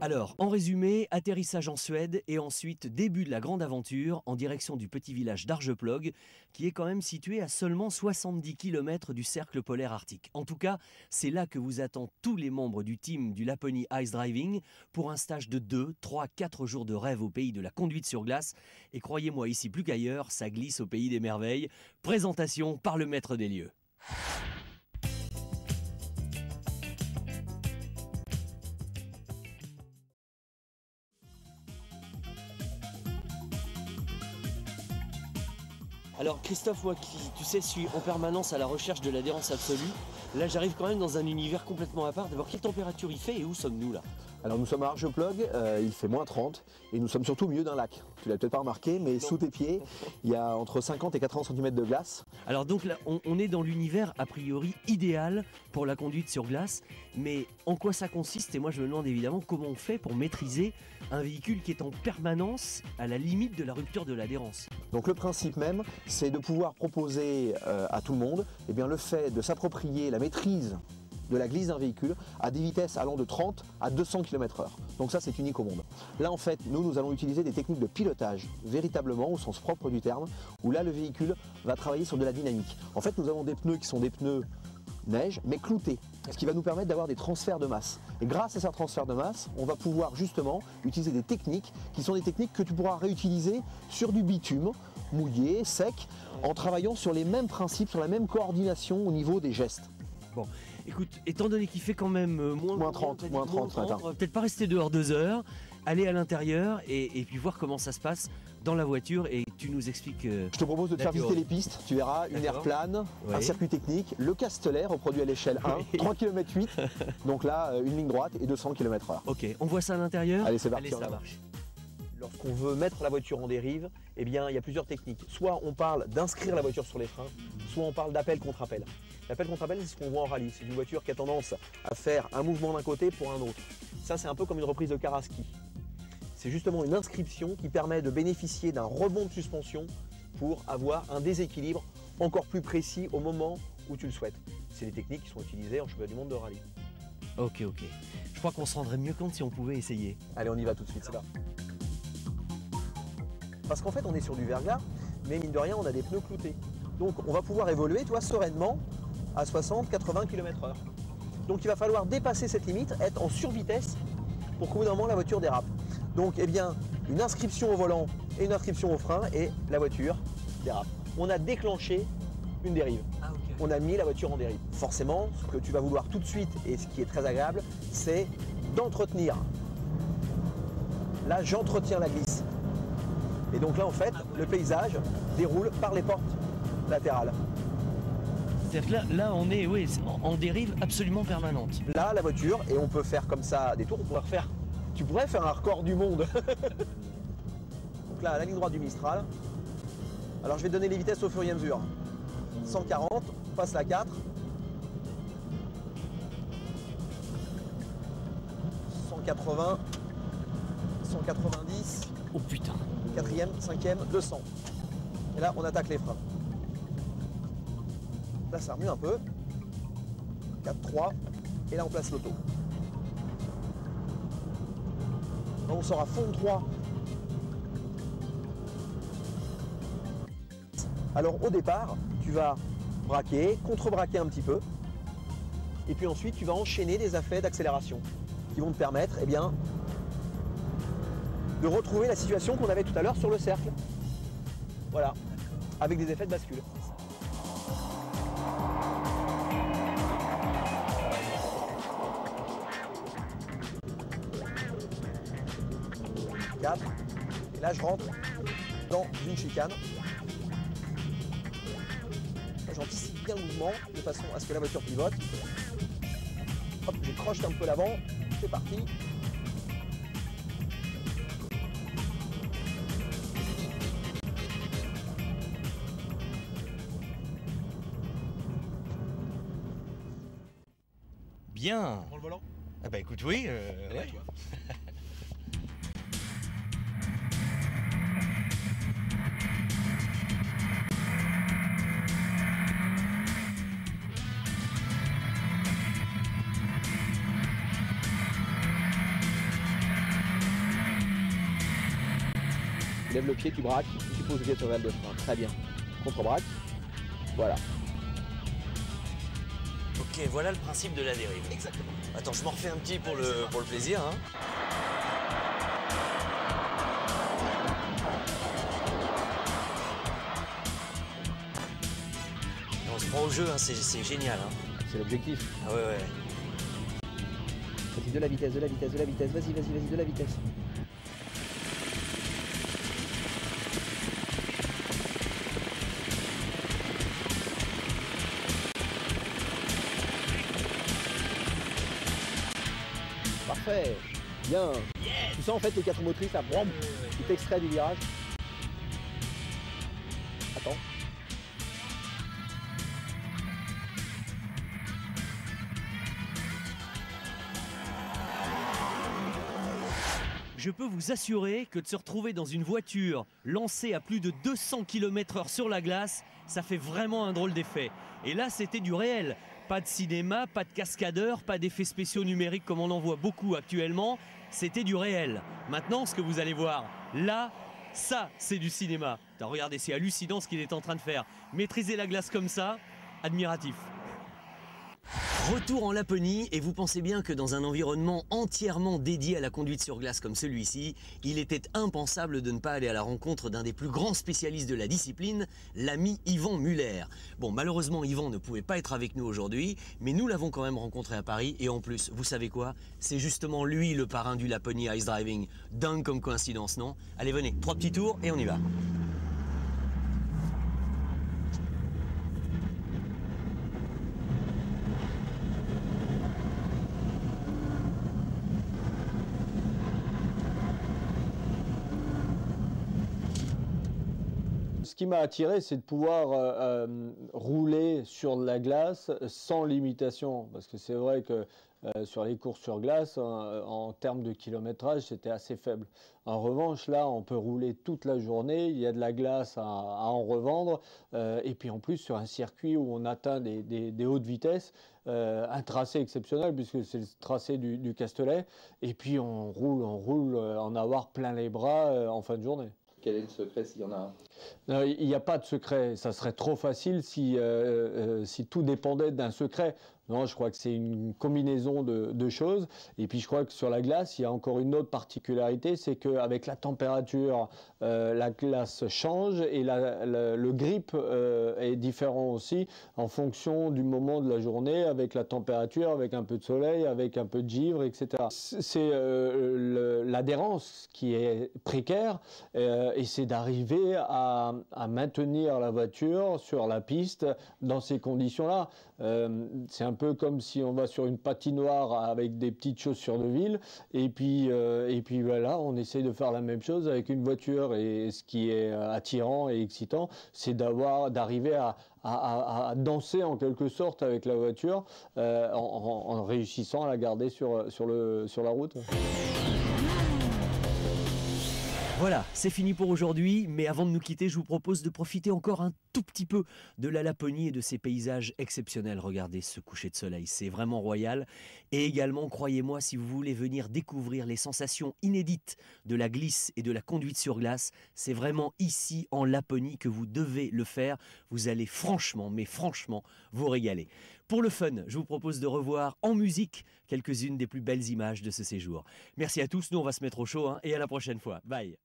Alors, en résumé, atterrissage en Suède et ensuite début de la grande aventure en direction du petit village d'Arjeplog, qui est quand même situé à seulement 70 km du cercle polaire arctique. En tout cas, c'est là que vous attendent tous les membres du team du Laponi Ice Driving pour un stage de 2, 3, 4 jours de rêve au pays de la conduite sur glace. Et croyez-moi, ici plus qu'ailleurs, ça glisse au pays des merveilles. Présentation par le maître des lieux. Alors Christophe, moi qui, tu sais, suis en permanence à la recherche de l'adhérence absolue, là j'arrive quand même dans un univers complètement à part. D'abord, quelle température il fait et où sommes-nous là? Alors nous sommes à Arjeplog, il fait -30 et nous sommes surtout au milieu d'un lac. Tu l'as peut-être pas remarqué, mais sous tes pieds, il y a entre 50 et 80 cm de glace. Alors donc là, on est dans l'univers a priori idéal pour la conduite sur glace, mais en quoi ça consiste? Et moi je me demande évidemment comment on fait pour maîtriser un véhicule qui est en permanence à la limite de la rupture de l'adhérence. Donc le principe même, c'est de pouvoir proposer à tout le monde le fait de s'approprier la maîtrise de la glisse d'un véhicule à des vitesses allant de 30 à 200 km/h. Donc ça, c'est unique au monde. Là, en fait, nous allons utiliser des techniques de pilotage, véritablement, au sens propre du terme, où là, le véhicule va travailler sur de la dynamique. En fait, nous avons des pneus qui sont des pneus neige, mais cloutés, ce qui va nous permettre d'avoir des transferts de masse. Et grâce à ces transferts de masse, on va pouvoir justement utiliser des techniques qui sont des techniques que tu pourras réutiliser sur du bitume, mouillé, sec, en travaillant sur les mêmes principes, sur la même coordination au niveau des gestes. Bon, écoute, étant donné qu'il fait quand même moins 30 ce matin, on va peut-être pas rester dehors 2 heures, aller à l'intérieur et puis voir comment ça se passe dans la voiture et tu nous expliques. Je te propose de te faire visiter les pistes, tu verras une aire plane, un circuit technique, le Casteller reproduit à l'échelle 1, 3 km 8, donc là une ligne droite et 200 km/h. Ok, on voit ça à l'intérieur. Allez, c'est parti. Allez, ça marche. Lorsqu'on veut mettre la voiture en dérive, il y a plusieurs techniques. Soit on parle d'inscrire la voiture sur les freins, soit on parle d'appel contre appel. L'appel contre appel, c'est ce qu'on voit en rallye. C'est une voiture qui a tendance à faire un mouvement d'un côté pour un autre. Ça, c'est un peu comme une reprise de car à ski. C'est justement une inscription qui permet de bénéficier d'un rebond de suspension pour avoir un déséquilibre encore plus précis au moment où tu le souhaites. C'est des techniques qui sont utilisées en championnat du monde de rallye. Ok. Je crois qu'on se rendrait mieux compte si on pouvait essayer. Allez, on y va tout de suite, c'est là. Parce qu'en fait, on est sur du verglas, mais mine de rien, on a des pneus cloutés. Donc, on va pouvoir évoluer, sereinement à 60-80 km/h. Donc, il va falloir dépasser cette limite, être en survitesse pour qu'au bout d'un moment, la voiture dérape. Donc, une inscription au volant et une inscription au frein et la voiture dérape. On a déclenché une dérive. On a mis la voiture en dérive. Forcément, ce que tu vas vouloir tout de suite et ce qui est très agréable, c'est d'entretenir. Là, j'entretiens la glisse. Et donc là, en fait, le paysage déroule par les portes latérales. C'est-à-dire que là on est en dérive absolument permanente. Là, la voiture, et on peut faire comme ça des tours, tu pourrais faire un record du monde. Donc là, la ligne droite du Mistral. Alors je vais donner les vitesses au fur et à mesure. 140, on passe la 4. 180, 190. Oh putain. 4e, 5e, 200. Et là, on attaque les freins. Là, ça remue un peu. 4, 3. Et là, on place l'auto. Là, on sort à fond de 3. Alors, au départ, tu vas braquer, contre-braquer un petit peu. Et puis ensuite, tu vas enchaîner des effets d'accélération qui vont te permettre, de retrouver la situation qu'on avait tout à l'heure sur le cercle. Voilà, avec des effets de bascule. Et là, je rentre dans une chicane. J'anticipe bien le mouvement de façon à ce que la voiture pivote. Hop, je croche un peu l'avant. C'est parti. Bien. Prends le volant. Ah bah écoute, oui. Ouais. lèves le pied, tu braques, tu poses le pied sur le de frein. Très bien. Contre-braque. Voilà. Ok, voilà le principe de la dérive. Exactement. Attends, je m'en refais un petit pour le plaisir. Hein. On se prend au jeu, hein, c'est génial. Hein. C'est l'objectif. Ah ouais, ouais. Vas-y, de la vitesse, de la vitesse, de la vitesse. Vas-y, vas-y, vas-y, de la vitesse. Parfait. Bien. Yes. Tu sens en fait les 4 motrices, ça brom, qui t'extrait du virage. Attends. Je peux vous assurer que de se retrouver dans une voiture lancée à plus de 200 km/h sur la glace, ça fait vraiment un drôle d'effet. Et là, c'était du réel. Pas de cinéma, pas de cascadeurs, pas d'effets spéciaux numériques comme on en voit beaucoup actuellement. C'était du réel. Maintenant, ce que vous allez voir, là, ça, c'est du cinéma. Regardez, c'est hallucinant ce qu'il est en train de faire. Maîtriser la glace comme ça, admiratif. Retour en Laponie, et vous pensez bien que dans un environnement entièrement dédié à la conduite sur glace comme celui-ci, il était impensable de ne pas aller à la rencontre d'un des plus grands spécialistes de la discipline, l'ami Yvan Muller. Bon, malheureusement, Yvan ne pouvait pas être avec nous aujourd'hui, mais nous l'avons quand même rencontré à Paris, et en plus, vous savez quoi? C'est justement lui le parrain du Laponie Ice Driving. Dingue comme coïncidence, non? Allez, venez, 3 petits tours et on y va. Ce qui m'a attiré, c'est de pouvoir rouler sur de la glace sans limitation. Parce que c'est vrai que sur les courses sur glace, en termes de kilométrage, c'était assez faible. En revanche, là, on peut rouler toute la journée, il y a de la glace à en revendre. Et puis en plus, sur un circuit où on atteint des hautes vitesses, un tracé exceptionnel, puisque c'est le tracé du Castellet. Et puis on roule, en avoir plein les bras en fin de journée. Quel est le secret s'il y en a un? Non, il n'y a pas de secret. Ça serait trop facile si tout dépendait d'un secret. Non, je crois que c'est une combinaison de choses. Et puis je crois que sur la glace, il y a encore une autre particularité, c'est qu'avec la température, la glace change et le grip est différent aussi en fonction du moment de la journée, avec la température, avec un peu de soleil, avec un peu de givre, etc. C'est l'adhérence qui est précaire et c'est d'arriver à maintenir la voiture sur la piste dans ces conditions-là. C'est un peu comme si on va sur une patinoire avec des petites chaussures de ville et puis voilà, on essaye de faire la même chose avec une voiture. Et ce qui est attirant et excitant, c'est d'arriver à danser en quelque sorte avec la voiture en réussissant à la garder sur la route. Voilà, c'est fini pour aujourd'hui, mais avant de nous quitter, je vous propose de profiter encore un tout petit peu de la Laponie et de ses paysages exceptionnels. Regardez ce coucher de soleil, c'est vraiment royal. Et également, croyez-moi, si vous voulez venir découvrir les sensations inédites de la glisse et de la conduite sur glace, c'est vraiment ici, en Laponie, que vous devez le faire. Vous allez franchement, mais franchement, vous régaler. Pour le fun, je vous propose de revoir en musique quelques-unes des plus belles images de ce séjour. Merci à tous, nous on va se mettre au chaud hein, et à la prochaine fois. Bye.